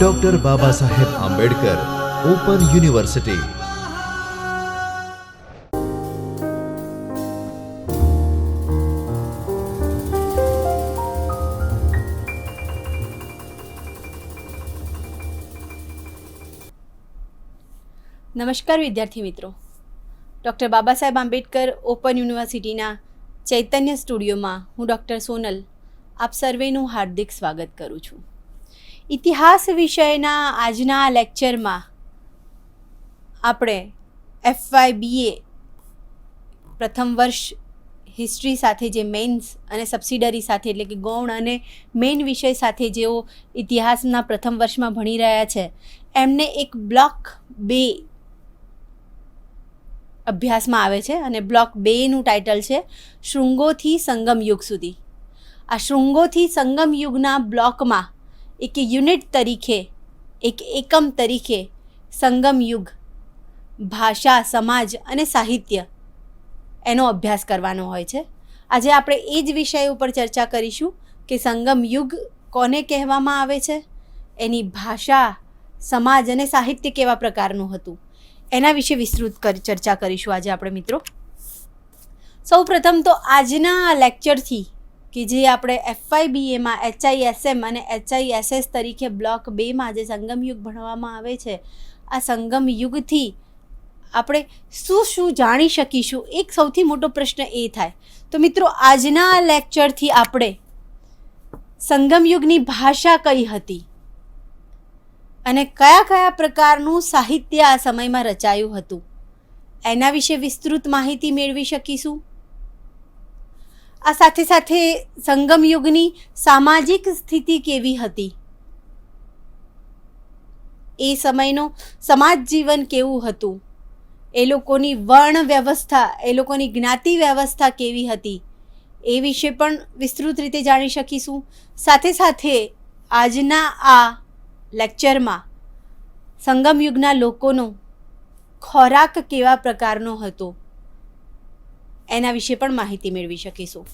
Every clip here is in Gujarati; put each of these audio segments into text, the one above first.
Doctor Baba Saheb Ambedkar open university. નમસ્કાર વિદ્યાર્થી મિત્રો, ડૉક્ટર બાબા સાહેબ આંબેડકર ઓપન યુનિવર્સિટીના ચૈતન્ય સ્ટુડિયોમાં હું ડૉક્ટર સોનલ આપ સર્વેનું હાર્દિક સ્વાગત કરું છું. ઇતિહાસ વિષયના આજના લેક્ચરમાં આપણે FYBA પ્રથમ વર્ષ હિસ્ટ્રી સાથે જે મેઇન્સ અને સબસિડરી સાથે એટલે કે ગૌણ અને મેઇન વિષય સાથે જેઓ ઇતિહાસના પ્રથમ વર્ષમાં ભણી રહ્યા છે એમને એક બ્લોક 2 અભ્યાસમાં આવે છે અને બ્લોક 2નું ટાઇટલ છે શૃંગોથી સંગમ યુગ સુધી. આ શૃંગોથી સંગમ યુગના બ્લોકમાં એક યુનિટ તરીકે એક એકમ તરીકે સંગમ યુગ, ભાષા, સમાજ અને સાહિત્ય એનો અભ્યાસ કરવાનો હોય છે. આજે આપણે એ જ વિષય ઉપર ચર્ચા કરીશું કે સંગમ યુગ કોને કહેવામાં આવે છે, એની ભાષા, સમાજ અને સાહિત્ય કેવા પ્રકારનું હતું એના વિશે વિસ્તૃત ચર્ચા કરીશું આજે આપણે મિત્રો. સૌ પ્રથમ તો આજના લેક્ચરથી કે જે આપણે FYBAમાં HISM અને HISS તરીકે બ્લોક 2માં જે સંગમ યુગ ભણવામાં આવે છે, આ સંગમ યુગથી આપણે શું જાણી શકીશું, એક સૌથી મોટો પ્રશ્ન એ થાય. તો મિત્રો આજના લેક્ચરથી આપણે સંગમ યુગની ભાષા કઈ હતી અને કયા પ્રકારનું સાહિત્ય આ સમયમાં રચાયું હતું એના વિશે વિસ્તૃત માહિતી મેળવી શકીશું. આ સાથે સાથે સંગમ યુગની સામાજિક સ્થિતિ કેવી હતી, એ સમયનું સમાજ જીવન કેવું હતું, એ લોકોની વર્ણ વ્યવસ્થા, એ લોકોની જ્ઞાતિ વ્યવસ્થા કેવી હતી એ વિશે પણ વિસ્તૃત રીતે જાણી શકીશું. સાથે સાથે આજના આ લેક્ચરમાં સંગમ યુગના લોકોનો ખોરાક કેવા પ્રકારનો હતો એના વિશે પણ માહિતી મેળવી શકીશું.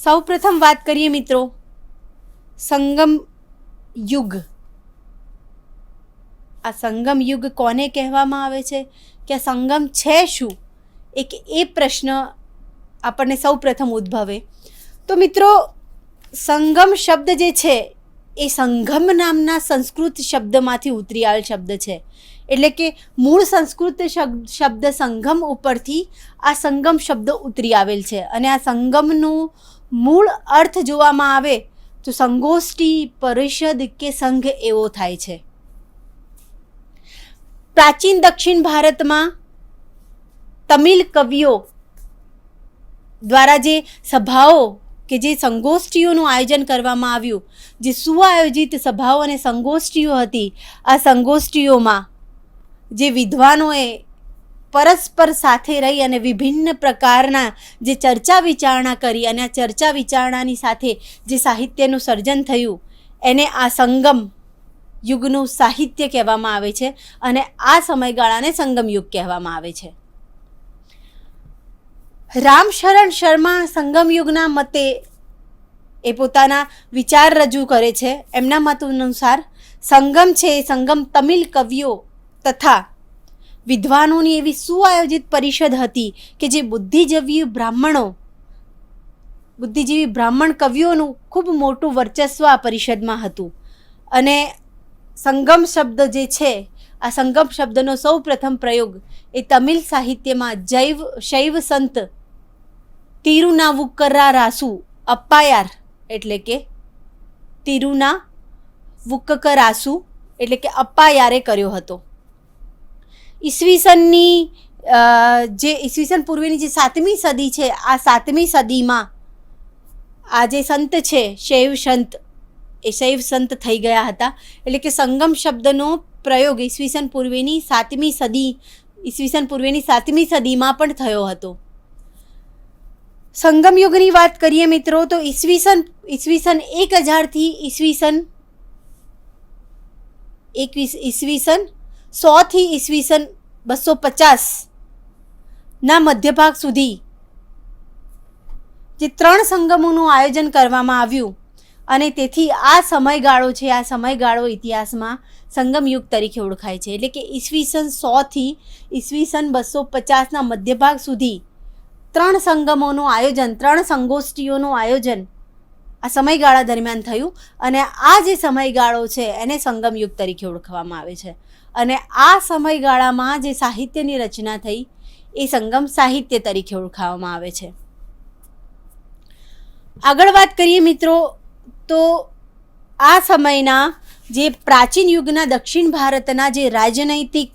સૌ પ્રથમ વાત કરીએ મિત્રો સંગમ યુગ. આ સંગમ યુગ કોને કહેવામાં આવે છે કે આ સંગમ છે શું, એક એ પ્રશ્ન આપણને સૌ પ્રથમ ઉદ્ભવે. તો મિત્રો સંગમ શબ્દ જે છે એ સંગમ નામના સંસ્કૃત શબ્દમાંથી ઉતરી શબ્દ છે. એટલે કે મૂળ સંસ્કૃત શબ્દ સંગમ ઉપરથી આ સંગમ શબ્દ ઉતરી આવેલ છે અને આ સંગમનું મૂળ અર્થ જોવામાં આવે તો સંગોષ્ઠી, પરિષદ કે સંઘ એવો થાય છે. પ્રાચીન દક્ષિણ ભારતમાં તમિલ કવિઓ દ્વારા જે સભાઓ કે જે સંગોષ્ઠીઓનું આયોજન કરવામાં આવ્યું, જે સુઆયોજિત સભાઓ અને સંગોષ્ઠીઓ હતી, આ સંગોષ્ઠીઓમાં જે વિદ્વાનોએ પરસ્પર સાથે રહી અને વિભિન્ન પ્રકારના જે ચર્ચા વિચારણા કરી અને આ ચર્ચા વિચારણાની સાથે જે સાહિત્યનું સર્જન થયું એને આ સંગમ યુગનું સાહિત્ય કહેવામાં આવે છે અને આ સમયગાળાને સંગમ યુગ કહેવામાં આવે છે. રામશરણ શર્મા સંગમ યુગના મતે એ પોતાના વિચાર રજૂ કરે છે. એમના મત અનુસાર સંગમ છે એ સંગમ તમિલ કવિઓ તથા વિદ્વાનોની એવી સુઆયોજિત પરિષદ હતી કે જે બુદ્ધિજીવી બ્રાહ્મણ કવિઓનું ખૂબ મોટું વર્ચસ્વ આ પરિષદમાં હતું. અને સંગમ શબ્દ જે છે, આ સંગમ શબ્દનો સૌ પ્રથમ પ્રયોગ એ તમિલ સાહિત્યમાં શૈવ સંત તિરુનાવુક્કરારાસુ અપ્પાયાર એટલે કે તિરુનાવુક્કરાસુ એટલે કે અપ્પાયારે કર્યો હતો. ઈસવીસન પૂર્વેની જે 7મી સદી છે, આ 7મી સદીમાં આ જે સંત છે શૈવ સંત, એ શૈવ સંત થઈ ગયા હતા. એટલે કે સંગમ શબ્દનો પ્રયોગ ઈસવીસન પૂર્વેની 7મી સદીમાં પણ થયો હતો. સંગમ યુગની વાત કરીએ મિત્રો તો ઈસવીસન 1000થી ઈસવીસન 100 થી ઈસવીસન 250 ના મધ્યભાગ સુધી જે 3 સંગમોનું આયોજન કરવામાં આવ્યું અને તેથી આ સમયગાળો છે, આ સમયગાળો ઇતિહાસમાં સંગમ યુગ તરીકે ઓળખાય છે. એટલે કે ઈસવીસન 100થી ઈસવીસન 250ના મધ્યભાગ સુધી 3 સંગમોનું આયોજન, 3 સંગોષ્ઠીઓનું આયોજન આ સમયગાળા દરમિયાન થયું અને આ જે સમયગાળો છે એને સંગમ યુગ તરીકે ઓળખવામાં આવે છે. અને આ સમયગાળામાં જે સાહિત્યની રચના થઈ એ સંગમ સાહિત્ય તરીકે ઓળખાવામાં આવે છે. આગળ વાત કરીએ મિત્રો, તો આ સમયના જે પ્રાચીન યુગના દક્ષિણ ભારતના જે રાજનૈતિક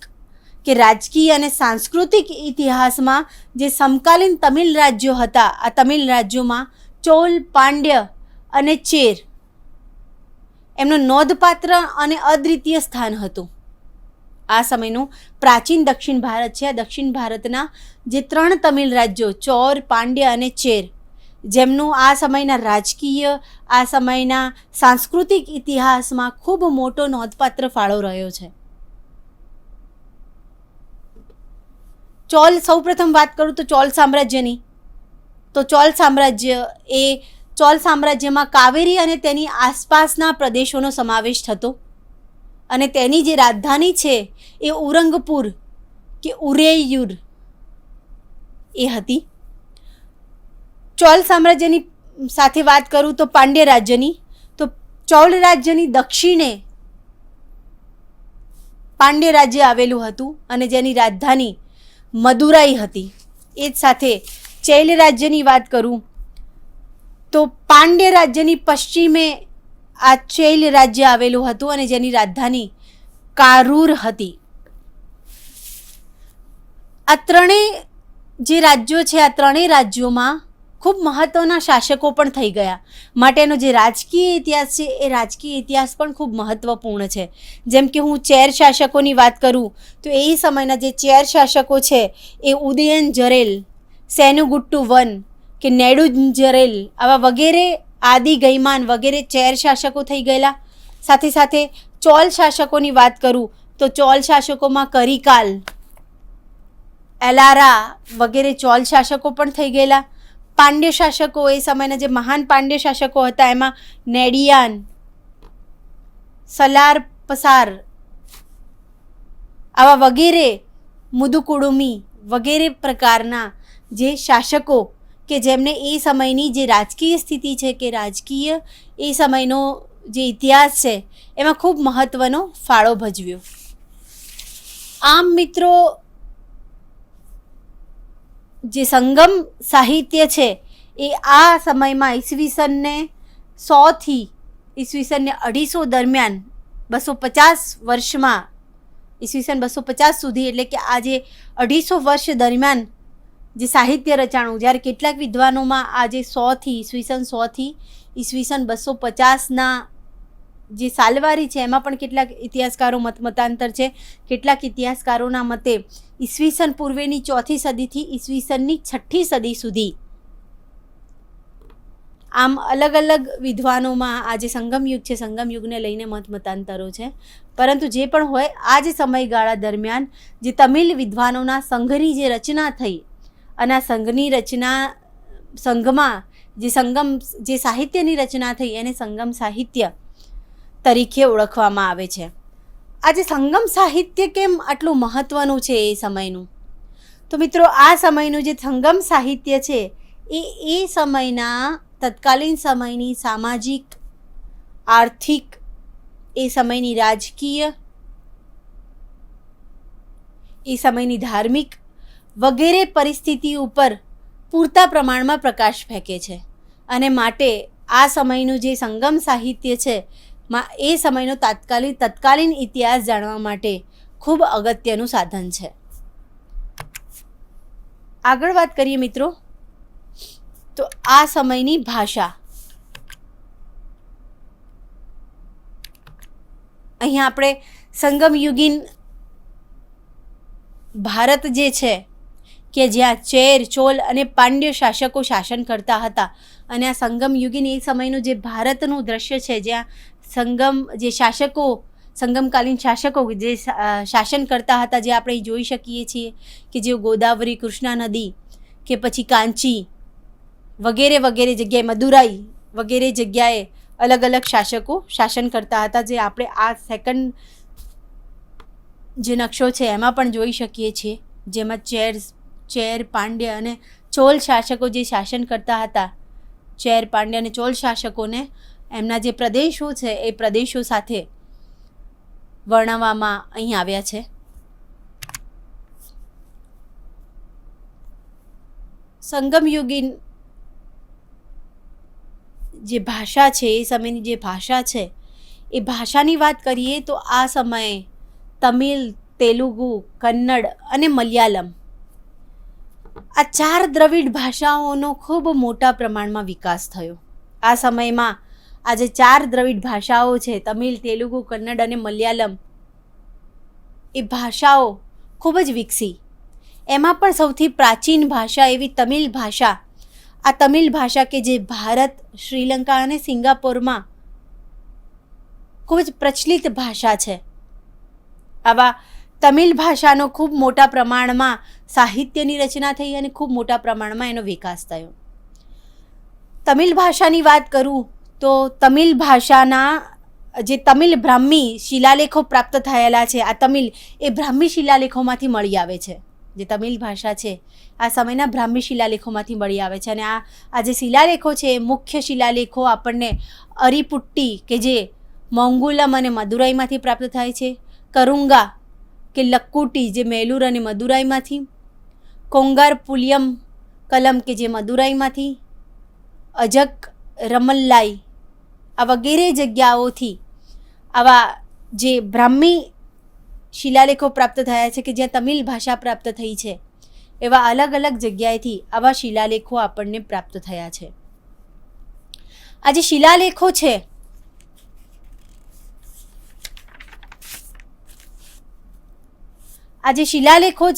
કે રાજકીય અને સાંસ્કૃતિક ઇતિહાસમાં જે સમકાલીન તમિલ રાજ્યો હતા, આ તમિલ રાજ્યોમાં ચોલ, પાંડ્ય અને ચેર એમનું નોંધપાત્ર અને અદ્વિતીય સ્થાન હતું. આ સમયનું પ્રાચીન દક્ષિણ ભારત છે. આ દક્ષિણ ભારતના જે 3 તમિલ રાજ્યો ચોર, પાંડ્ય અને ચેર, જેમનું આ સમયના રાજકીય, આ સમયના સાંસ્કૃતિક ઇતિહાસમાં ખૂબ મોટો નોંધપાત્ર ફાળો રહ્યો છે. ચોલ, સૌપ્રથમ વાત કરું તો ચોલ સામ્રાજ્યની, તો ચોલ સામ્રાજ્યમાં કાવેરી અને તેની આસપાસના પ્રદેશોનો સમાવેશ થતો અને તેની જે રાજધાની છે એ ઉરંગપુર કે ઉરેયુર એ હતી. ચોલ સામ્રાજ્યની સાથે વાત કરું તો પાંડ્ય રાજ્યની, તો ચોલ રાજ્યની દક્ષિણે પાંડ્ય રાજ્ય આવેલું હતું અને જેની રાજધાની મદુરાઈ હતી. એ જ સાથે ચૈલ રાજ્યની વાત કરું તો પાંડ્ય રાજ્યની પશ્ચિમે આ ચૈલ રાજ્ય આવેલું હતું અને જેની રાજધાની કારૂર હતી. આ ત્રણેય જે રાજ્યો છે, આ ત્રણેય રાજ્યોમાં ખૂબ મહત્ત્વના શાસકો પણ થઈ ગયા. માટેનો જે રાજકીય ઇતિહાસ છે એ રાજકીય ઇતિહાસ પણ ખૂબ મહત્ત્વપૂર્ણ છે. જેમ કે હું ચેર શાસકોની વાત કરું તો એ સમયના જે ચેર શાસકો છે એ ઉદયન જરેલ, સેનુગુટ્ટુ વન કે નેડુંજરેલ આવા વગેરે, આદિ ગૈમાન વગેરે ચેર શાસકો થઈ ગયેલા. સાથે સાથે ચોલ શાસકોની વાત કરું તો ચોલ શાસકોમાં કરિકાલ, એલારા વગેરે ચોલ શાસકો પણ થઈ ગયેલા. પાંડ્ય શાસકો, એ સમયના જે મહાન પાંડ્ય શાસકો હતા એમાં નેડિયાન, સલાર પસાર આવા વગેરે, મુદુકુડુમી વગેરે પ્રકારના જે શાસકો કે જેમને એ સમયની જે રાજકીય સ્થિતિ છે કે રાજકીય એ સમયનો જે ઇતિહાસ છે એમાં ખૂબ મહત્ત્વનો ફાળો ભજવ્યો. આમ મિત્રો, જે સંગમ સાહિત્ય છે એ આ સમયમાં ઈસવીસનને 100થી ઈસવીસનને 250 દરમિયાન 250 વર્ષમાં, ઈસવીસન 250 સુધી, એટલે કે આ જે 250 વર્ષ દરમિયાન જે સાહિત્ય રચાણું, જ્યારે કેટલાક વિદ્વાનોમાં આ જે 100થી ઈસવીસન 250ના જે સાલવારી છે એમાં પણ કેટલાક ઇતિહાસકારો મતાંતર છે. કેટલાક ઇતિહાસકારોના મતે ઈસવીસન પૂર્વેની 4થી સદીથી ઈસવીસનની 6ઠ્ઠી સદી સુધી, આમ અલગ અલગ વિદ્વાનોમાં આ જે સંગમ યુગ છે, સંગમ યુગને લઈને મતાંતરો છે. પરંતુ જે પણ હોય, આ જે સમયગાળા દરમિયાન જે તમિલ વિદ્વાનોના સંઘની જે રચના થઈ અને આ સંઘની રચના, સંઘમાં જે સાહિત્યની રચના થઈ એને સંગમ સાહિત્ય તરીકે ઓળખવામાં આવે છે. આ જે સંગમ સાહિત્ય કેમ આટલું મહત્ત્વનું છે એ સમયનું, તો મિત્રો આ સમયનું જે સંગમ સાહિત્ય છે એ સમયના તત્કાલીન સમયની સામાજિક, આર્થિક, એ સમયની રાજકીય, એ સમયની ધાર્મિક વગેરે પરિસ્થિતિ ઉપર પૂરતા પ્રમાણમાં પ્રકાશ ફેંકે છે. અને માટે આ સમયનું જે સંગમ સાહિત્ય છે એ સમયનો તત્કાલીન ઇતિહાસ જાણવા માટે ખૂબ અગત્યનું સાધન છે. આગળ વાત કરીએ મિત્રો, તો આ સમયની ભાષા. અહીંયા આપણે સંગમયુગીન ભારત જે છે કે જ્યાં ચેર, ચોલ અને પાંડ્ય શાસકો શાસન કરતા હતા, અને આ સંગમયુગીન એ સમયનું જે ભારતનું દ્રશ્ય છે જ્યાં સંગમકાલીન શાસકો જે શાસન કરતા હતા, જે આપણે જોઈ શકીએ છીએ કે જેઓ ગોદાવરી, કૃષ્ણા નદી કે પછી કાંચી વગેરે વગેરે જગ્યાએ, મદુરાઈ વગેરે જગ્યાએ અલગ અલગ શાસકો શાસન કરતા હતા, જે આપણે આ સેકન્ડ જે નકશો છે એમાં પણ જોઈ શકીએ છીએ, જેમાં ચેર પાંડ્ય અને ચોલ શાસકો જે શાસન કરતા હતા, ચેર પાંડ્ય અને ચોલ શાસકોને એમના જે પ્રદેશો છે એ પ્રદેશો સાથે વર્ણવવામાં અહીં આવ્યા છે. સંગમયુગીન જે ભાષા છે, એ સમયની જે ભાષા છે, એ ભાષાની વાત કરીએ તો આ સમયે તમિલ, તેલુગુ, કન્નડ અને મલયાલમ આ 4 દ્રવિડ ભાષાઓનો ખૂબ મોટા પ્રમાણમાં વિકાસ થયો. આ સમયમાં આ જે 4 દ્રવિડ ભાષાઓ છે, તમિલ, તેલુગુ, કન્નડ અને મલયાલમ, એ ભાષાઓ ખૂબ જ વિકસી. એમાં પણ સૌથી પ્રાચીન ભાષા એવી તમિલ ભાષા, આ તમિલ ભાષા કે જે ભારત, શ્રીલંકા અને સિંગાપોરમાં ખૂબ જ પ્રચલિત ભાષા છે. આવા તમિલ ભાષાનો ખૂબ મોટા પ્રમાણમાં સાહિત્યની રચના થઈ અને ખૂબ મોટા પ્રમાણમાં એનો વિકાસ થયો. તમિલ ભાષાની વાત કરું તો તમિલ ભાષાના જે તમિલ બ્રાહ્મી શિલાલેખો પ્રાપ્ત થયેલા છે, આ તમિલ એ બ્રાહ્મી શિલાલેખોમાંથી મળી આવે છે. જે તમિલ ભાષા છે આ સમયના બ્રાહ્મી શિલાલેખોમાંથી મળી આવે છે. અને આ જે શિલાલેખો છે એ મુખ્ય શિલાલેખો આપણને અરીપુટ્ટી કે જે મોંગુલમ અને મદુરાઈમાંથી પ્રાપ્ત થાય છે, કરુંગા કે લક્કુટી જે મેલુર અને મદુરાઈમાંથી, કોંગાર પુલિયમ કલમ કે જે મદુરાઈમાંથી, અજક રમલ્લાઈ આ વગેરે જગ્યાઓથી આવા જે બ્રાહ્મી શિલાલેખો પ્રાપ્ત થયા છે કે જ્યાં તમિલ ભાષા પ્રાપ્ત થઈ છે, એવા અલગ અલગ જગ્યાએથી આવા શિલાલેખો આપણને પ્રાપ્ત થયા છે. આ જે શિલાલેખો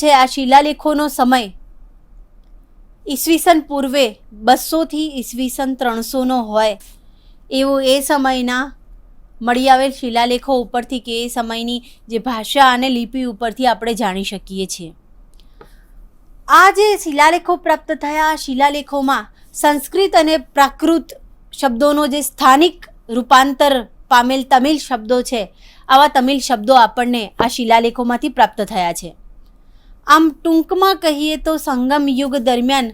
છે આ શિલાલેખોનો સમય ઈસવીસન પૂર્વે 200થી ઈસવીસન 300નો હોય એવો એ સમયના મળી આવેલ શિલાલેખો ઉપરથી કે એ સમયની જે ભાષા અને લિપિ ઉપરથી આપણે જાણી શકીએ છીએ. આ જે શિલાલેખો પ્રાપ્ત થયા, આ શિલાલેખોમાં સંસ્કૃત અને પ્રાકૃત શબ્દોનો જે સ્થાનિક રૂપાંતર પામેલ તમિલ શબ્દો છે, આવા તમિલ શબ્દો આપણને આ શિલાલેખોમાંથી પ્રાપ્ત થયા છે. આમ ટૂંકમાં કહીએ તો સંગમ યુગ દરમિયાન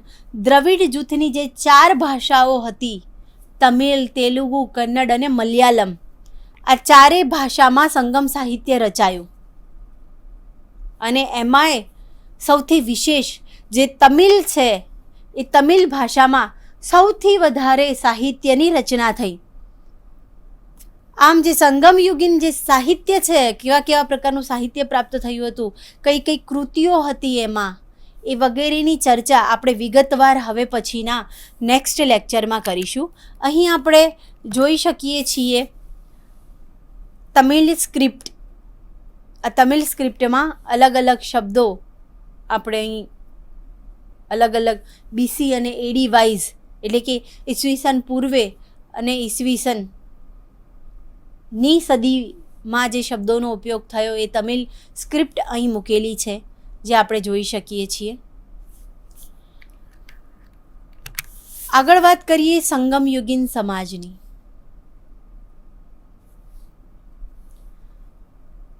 દ્રવિડ જૂથની જે 4 ભાષાઓ હતી, તમિલ, તેલુગુ, કન્નડ અને મલયાલમ, આ 4 ભાષામાં સંગમ સાહિત્ય રચાયું. અને એમાંય સૌથી વિશેષ જે તમિલ છે, એ તમિલ ભાષામાં સૌથી વધારે સાહિત્યની રચના થઈ. આમ જે સંગમયુગીન જે સાહિત્ય છે, કેવા કેવા પ્રકારનું સાહિત્ય પ્રાપ્ત થયું હતું, કઈ કઈ કૃતિઓ હતી એમાં, એ વગેરેની ચર્ચા આપણે વિગતવાર હવે પછીના નેક્સ્ટ લેક્ચરમાં કરીશું. અહીં આપણે જોઈ શકીએ છીએ તમિલ સ્ક્રિપ્ટ. આ તમિલ સ્ક્રિપ્ટમાં અલગ અલગ શબ્દો આપણે અહીં અલગ અલગ બીસી અને એડી વાઇઝ, એટલે કે ઈસવીસન પૂર્વે અને ઈસવીસનની સદીમાં જે શબ્દોનો ઉપયોગ થયો એ તમિલ સ્ક્રિપ્ટ અહીં મૂકેલી છે, જે આપણે જોઈ શકીએ છીએ. આગળ વાત કરીએ સંગમયુગીન સમાજની.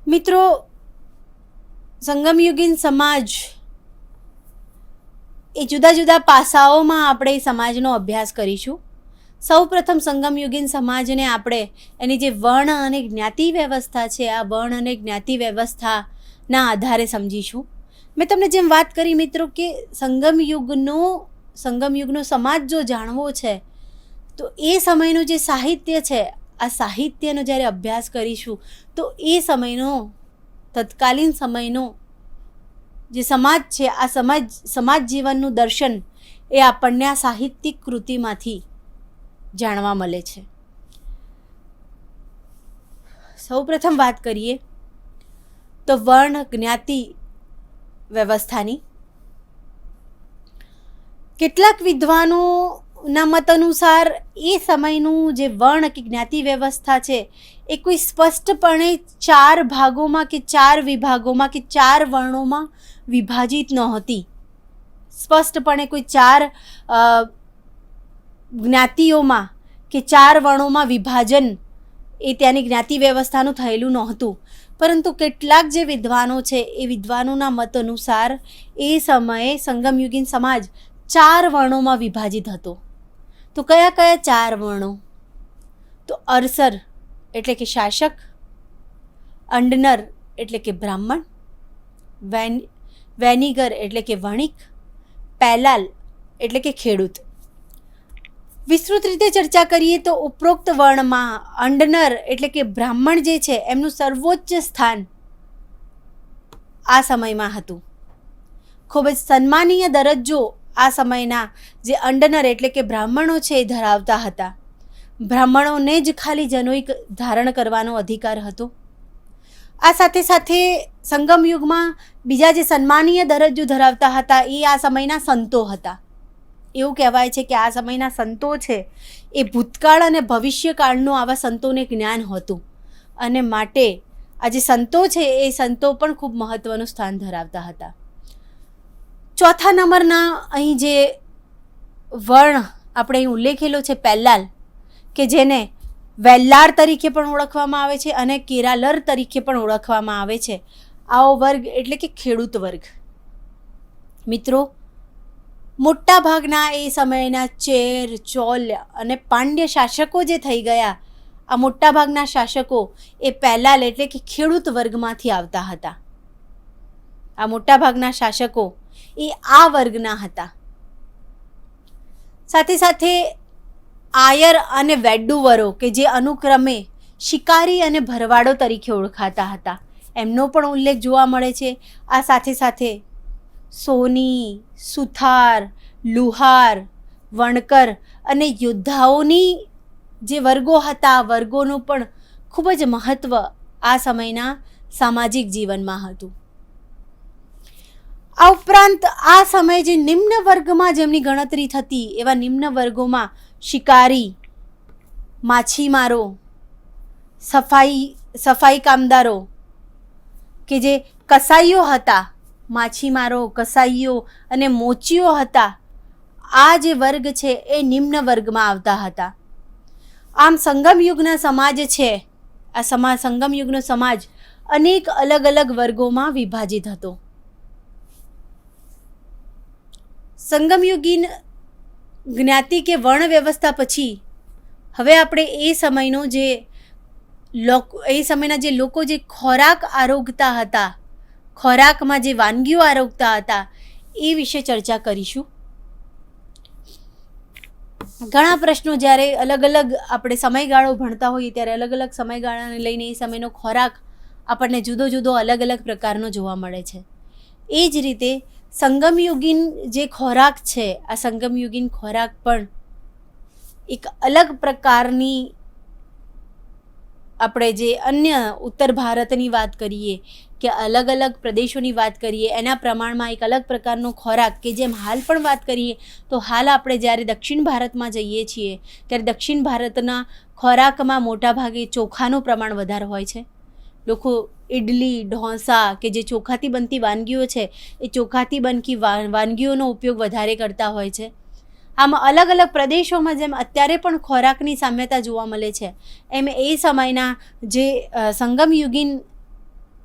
મિત્રો, સંગમયુગીન સમાજ એ જુદા જુદા પાસાઓમાં આપણે સમાજનો અભ્યાસ કરીશું. સૌ પ્રથમ સંગમયુગીન સમાજને આપણે એની જે વર્ણ અને જ્ઞાતિ વ્યવસ્થા છે, આ વર્ણ અને જ્ઞાતિ વ્યવસ્થાના આધારે સમજીશું. મેં તમને જેમ વાત કરી મિત્રો કે સંગમયુગનો સમાજ જો જાણવો છે તો એ સમયનું જે સાહિત્ય છે, આ સાહિત્યનો જ્યારે અભ્યાસ કરીશું તો એ સમયનો તત્કાલીન સમયનો જે સમાજ છે, આ સમાજ જીવનનું દર્શન એ આપણને આ સાહિત્યિક કૃતિમાંથી જાણવા મળે છે. સૌપ્રથમ વાત કરીએ તો વર્ણ જ્ઞાતિ વ્યવસ્થાની. કેટલાક વિદ્વાનોના મત અનુસાર એ સમયનું જે વર્ણ કે જ્ઞાતિ વ્યવસ્થા છે એ કોઈ સ્પષ્ટપણે 4 ભાગોમાં કે 4 વિભાગોમાં કે 4 વર્ણોમાં વિભાજિત નહોતી. સ્પષ્ટપણે કોઈ 4 જ્ઞાતિઓમાં કે 4 વર્ણોમાં વિભાજન એ ત્યાંની જ્ઞાતિ વ્યવસ્થાનું થયેલું નહોતું, પરંતુ કેટલાક જે વિદ્વાનો છે એ વિદ્વાનોના મત અનુસાર એ સમયે સંગમયુગીન સમાજ 4 વર્ણોમાં વિભાજિત હતો. તો કયા કયા 4 વર્ણો? તો અરસર એટલે કે શાસક, અંડનર એટલે કે બ્રાહ્મણ, વેનિગર એટલે કે વણિક, પેલાલ એટલે કે ખેડૂત. વિસ્તૃત રીતે ચર્ચા કરીએ તો ઉપરોક્ત વર્ણમાં અંડનર એટલે કે બ્રાહ્મણ જે છે એમનું સર્વોચ્ચ સ્થાન આ સમયમાં હતું. ખૂબ જ સન્માનીય દરજ્જો આ સમયના જે અંડનર એટલે કે બ્રાહ્મણો છે એ ધરાવતા હતા. બ્રાહ્મણોને જ ખાલી જનોઈ ધારણ કરવાનો અધિકાર હતો. આ સાથે સાથે સંગમ યુગમાં બીજા જે સન્માનીય દરજ્જો ધરાવતા હતા એ આ સમયના સંતો હતા. એવું કહેવાય છે કે આ સમયના સંતો છે એ ભૂતકાળ અને ભવિષ્યકાળનું આવા સંતોને જ્ઞાન હતું, અને માટે આ જે સંતો છે એ સંતો પણ ખૂબ મહત્ત્વનું સ્થાન ધરાવતા હતા. ચોથા નંબરના અહીં જે વર્ણ આપણે અહીં ઉલ્લેખેલો છે પેલાલ, કે જેને વેલ્લાર તરીકે પણ ઓળખવામાં આવે છે અને કેરાલર તરીકે પણ ઓળખવામાં આવે છે. આવો વર્ગ એટલે કે ખેડૂત વર્ગ. મિત્રો, મોટા ભાગના એ સમયના ચેર, ચોલ અને પાંડ્ય શાસકો જે થઈ ગયા, આ મોટા ભાગના શાસકો એ પેલાલ એટલે કે ખેડૂત વર્ગમાંથી આવતા હતા. આ મોટા ભાગના શાસકો એ આ વર્ગના હતા. સાથે સાથે આયર અને વેડ્ડુવરો કે જે અનુક્રમે શિકારી અને ભરવાડો તરીકે ઓળખાતા હતા, એમનો પણ ઉલ્લેખ જોવા મળે છે. આ સાથે સાથે સોની, સુથાર, લુહાર, વણકર અને યોદ્ધાઓની જે વર્ગો હતા, આ વર્ગોનું પણ ખૂબ જ મહત્ત્વ આ સમયના સામાજિક જીવનમાં હતું. આ ઉપરાંત આ સમયે જે નિમ્ન વર્ગમાં જેમની ગણતરી થતી એવા નિમ્ન વર્ગોમાં શિકારી, માછીમારો, સફાઈ કામદારો કે જે કસાઈઓ હતા, માછીમારો, કસાઈઓ અને મોચીઓ હતા, આ જે વર્ગ છે એ નિમ્ન વર્ગમાં આવતા હતા. આમ સંગમયુગના સમાજ છે, આ સંગમયુગનો સમાજ અનેક અલગ અલગ વર્ગોમાં વિભાજિત હતો. સંગમયુગીન જ્ઞાતિ કે વર્ણ વ્યવસ્થા પછી હવે આપણે એ સમયનો જે લોકો જે ખોરાક આરોગતા હતા, ખોરાકમાં જે વાનગીઓ આરોગતા હતા એ વિશે ચર્ચા કરીશું. ઘણા પ્રશ્નો જ્યારે અલગ અલગ આપણે સમયગાળો ભણતા હોઈએ ત્યારે અલગ અલગ સમયગાળાને લઈને એ સમયનો ખોરાક આપણને જુદો જુદો અલગ અલગ પ્રકારનો જોવા મળે છે. એ જ રીતે સંગમયુગીન જે ખોરાક છે, આ સંગમયુગીન ખોરાક પણ એક અલગ પ્રકારની, આપણે જે અન્ય ઉત્તર ભારતની વાત કરીએ કે અલગ અલગ પ્રદેશોની વાત કરીએ એના પ્રમાણમાં એક અલગ પ્રકારનો ખોરાક, કે જેમ હાલ પણ વાત કરીએ તો હાલ આપણે જ્યારે દક્ષિણ ભારતમાં જઈએ છીએ ત્યારે દક્ષિણ ભારતના ખોરાકમાં મોટાભાગે ચોખાનું પ્રમાણ વધારે હોય છે. લોકો ઇડલી, ઢોસા કે જે ચોખાથી બનતી વાનગીઓ છે એ ચોખાથી બનતી વાનગીઓનો ઉપયોગ વધારે કરતા હોય છે. આમ અલગ અલગ પ્રદેશોમાં જેમ અત્યારે પણ ખોરાકની સામ્યતા જોવા મળે છે, એમ એ સમયના જે સંગમયુગીન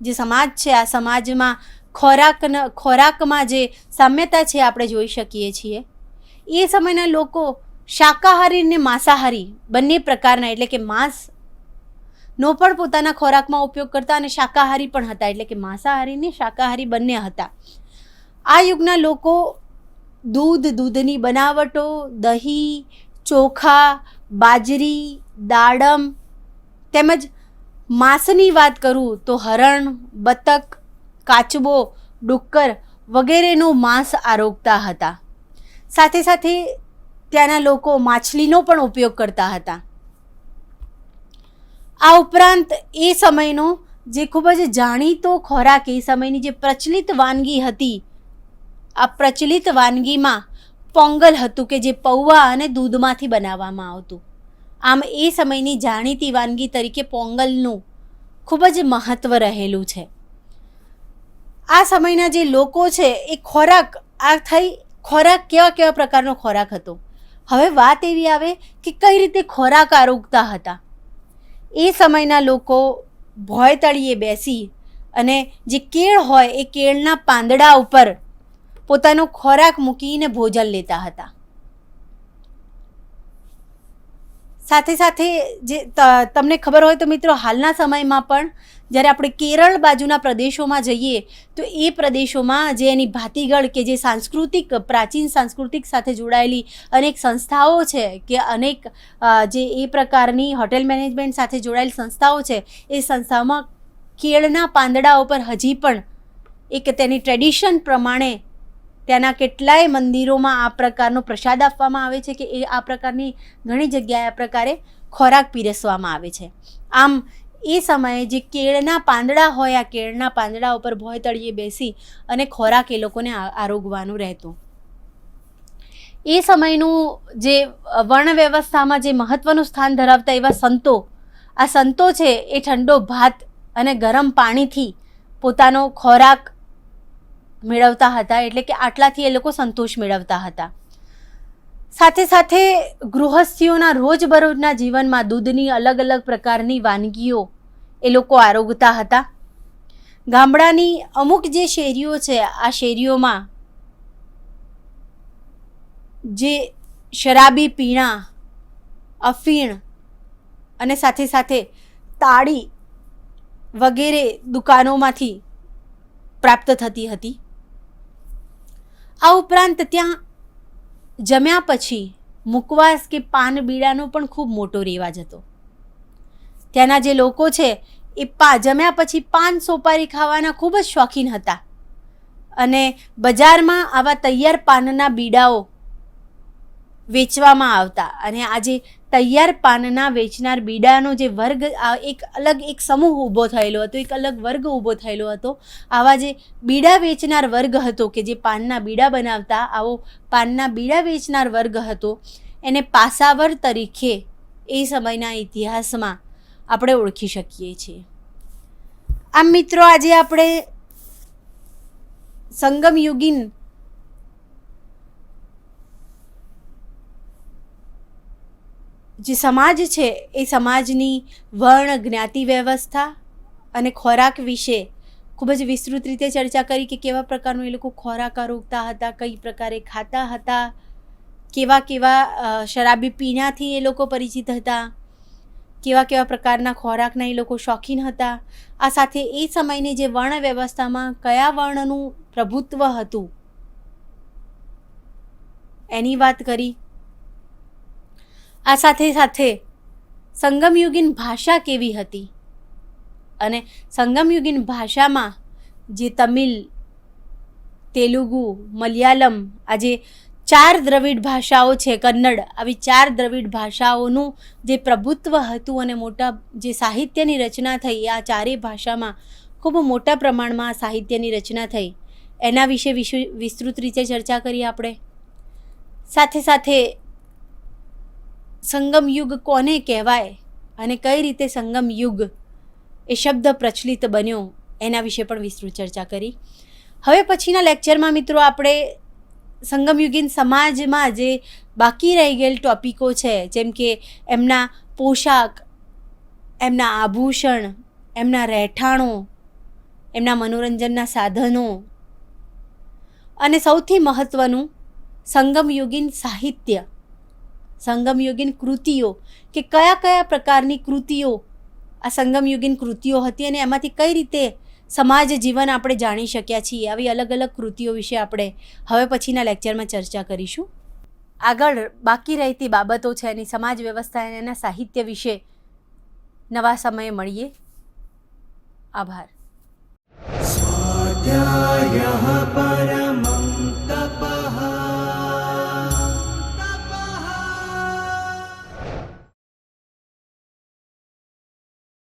જે સમાજ છે, આ સમાજમાં ખોરાકમાં જે સામ્યતા છે આપણે જોઈ શકીએ છીએ. એ સમયના લોકો શાકાહારી અને માંસાહારી બંને પ્રકારના, એટલે કે માંસનો પણ પોતાના ખોરાકમાં ઉપયોગ કરતા અને શાકાહારી પણ હતા, એટલે કે માંસાહારી ને શાકાહારી બંને હતા. આ યુગના લોકો દૂધની બનાવટો, દહીં, ચોખા, બાજરી, દાડમ તેમજ માંસની વાત કરું તો હરણ, બતક, કાચબો, ડુક્કર વગેરેનું માંસ આરોગતા હતા. સાથે સાથે ત્યાંના લોકો માછલીનો પણ ઉપયોગ કરતા હતા. આ ઉપરાંત એ સમયનો જે ખૂબ જ જાણીતો ખોરાક, એ સમયની જે પ્રચલિત વાનગી હતી, આ પ્રચલિત વાનગીમાં પોંગલ હતું કે જે પૌવા અને દૂધમાંથી બનાવવામાં આવતું. આમ એ સમયની જાણીતી વાનગી તરીકે પોંગલનું ખૂબ જ મહત્ત્વ રહેલું છે. આ સમયના જે લોકો છે એ ખોરાક કેવા કેવા પ્રકારનો ખોરાક હતો. હવે વાત એવી આવે કે કઈ રીતે ખોરાક આરોગતા હતા. એ સમયના લોકો ભોંય તળિયે બેસી અને જે કેળ હોય એ કેળના પાંદડા ઉપર પોતાનો ખોરાક મૂકીને ભોજન લેતા હતા. સાથે સાથે જે તમને ખબર હોય તો મિત્રો, હાલના સમયમાં પણ જ્યારે આપણે કેરળ બાજુના પ્રદેશોમાં જઈએ તો એ પ્રદેશોમાં જે એની ભાતીગળ કે જે પ્રાચીન સાંસ્કૃતિક સાથે જોડાયેલી અનેક સંસ્થાઓ છે કે અનેક જે એ પ્રકારની હોટેલ મેનેજમેન્ટ સાથે જોડાયેલી સંસ્થાઓ છે, એ સંસ્થાઓમાં કેળના પાંદડા ઉપર હજી પણ એક તેની ટ્રેડિશન પ્રમાણે ત્યાંના કેટલાય મંદિરોમાં આ પ્રકારનો પ્રસાદ આપવામાં આવે છે કે એ આ પ્રકારની ઘણી જગ્યાએ આ પ્રકારે ખોરાક પીરસવામાં આવે છે. આમ એ સમયે જે કેળના પાંદડા હોય, આ કેળના પાંદડા ઉપર ભોંય તળિયે બેસી અને ખોરાક એ લોકોને આરોગવાનું રહેતું. એ સમયનું જે વર્ણ વ્યવસ્થામાં જે મહત્ત્વનું સ્થાન ધરાવતા એવા સંતો, આ સંતો છે એ ઠંડો ભાત અને ગરમ પાણીથી પોતાનો ખોરાક મેળવતા હતા, એટલે કે આટલાથી એ લોકો સંતોષ મેળવતા હતા. સાથે સાથે ગૃહસ્થીઓના રોજબરોજના જીવનમાં દૂધની અલગ અલગ પ્રકારની વાનગીઓ એ લોકો આરોગતા હતા. ગામડાની અમુક જે શેરીઓ છે, આ શેરીઓમાં જે શરાબી પીણા, અફીણ અને સાથે સાથે તાળી વગેરે દુકાનોમાંથી પ્રાપ્ત થતી હતી. આ ઉપરાંત ત્યાં જમ્યા પછી મુકવાસ કે પાન બીડાનો પણ ખૂબ મોટો રિવાજ હતો. ત્યાંના જે લોકો છે એ જમ્યા પછી પાન સોપારી ખાવાના ખૂબ જ શોખીન હતા અને બજારમાં આવા તૈયાર પાનના બીડાઓ વેચવામાં આવતા. અને આ જે તૈયાર પાનના વેચનાર બીડાનો જે વર્ગ, એક સમૂહ ઊભો થયેલો હતો, એક અલગ વર્ગ ઊભો થયેલો હતો. આવા જે બીડા વેચનાર વર્ગ હતો કે જે પાનના બીડા બનાવતા, આવો પાનના બીડા વેચનાર વર્ગ હતો, એને પાસાવર તરીકે એ સમયના ઇતિહાસમાં આપણે ઓળખી શકીએ છીએ. આમ મિત્રો, આજે આપણે સંગમયુગીન જે સમાજ છે એ સમાજની વર્ણ જ્ઞાતિ વ્યવસ્થા અને ખોરાક વિશે ખૂબ જ વિસ્તૃત રીતે ચર્ચા કરી કે કેવા પ્રકારનો એ લોકો ખોરાક આરોગતા હતા, કઈ પ્રકારે ખાતા હતા, કેવા કેવા શરાબી પીણાથી એ લોકો પરિચિત હતા, કેવા કેવા પ્રકારના ખોરાકના એ લોકો શોખીન હતા. આ સાથે એ સમયની જે વર્ણ વ્યવસ્થામાં કયા વર્ણનું પ્રભુત્વ હતું એની વાત કરી. આ સાથે સાથે સંગમયુગીન ભાષા કેવી હતી અને સંગમયુગીન ભાષામાં જે તમિલ, તેલુગુ, મલયાલમ, આ જે 4 દ્રવિડ ભાષાઓ છે, કન્નડ, આવી 4 દ્રવિડ ભાષાઓનું જે પ્રભુત્વ હતું અને મોટા જે સાહિત્યની રચના થઈ, આ ચારેય ભાષામાં ખૂબ મોટા પ્રમાણમાં સાહિત્યની રચના થઈ, એના વિશે વિસ્તૃત રીતે ચર્ચા કરી આપણે. સાથે સાથે સંગમ યુગ કોને કહેવાય અને કઈ રીતે સંગમ યુગ એ શબ્દ પ્રચલિત બન્યો એના વિશે પણ વિસ્તૃત ચર્ચા કરી. હવે પછીના લેક્ચરમાં મિત્રો આપણે સંગમયુગીન સમાજમાં જે બાકી રહી ગયેલ ટોપિકો છે, જેમ કે એમના પોશાક, એમના આભૂષણ, એમના રહેઠાણો, એમના મનોરંજનના સાધનો અને સૌથી મહત્ત્વનું સંગમયુગીન સાહિત્ય, સંગમયુગીન કૃતિઓ, કે કયા કયા પ્રકારની કૃતિઓ આ સંગમયુગીન કૃતિઓ હતી અને એમાંથી કઈ રીતે સમાજ જીવન આપણે જાણી શક્યા છીએ. આવી અલગ અલગ કૃતિઓ વિશે આપણે હવે પછીના લેક્ચરમાં ચર્ચા કરીશું. આગળ બાકી રહેતી બાબતો છે એની સમાજ વ્યવસ્થા અને એના સાહિત્ય વિશે નવા સમયે મળીએ. આભાર. સ્વાધ્યાયઃ પરમઃ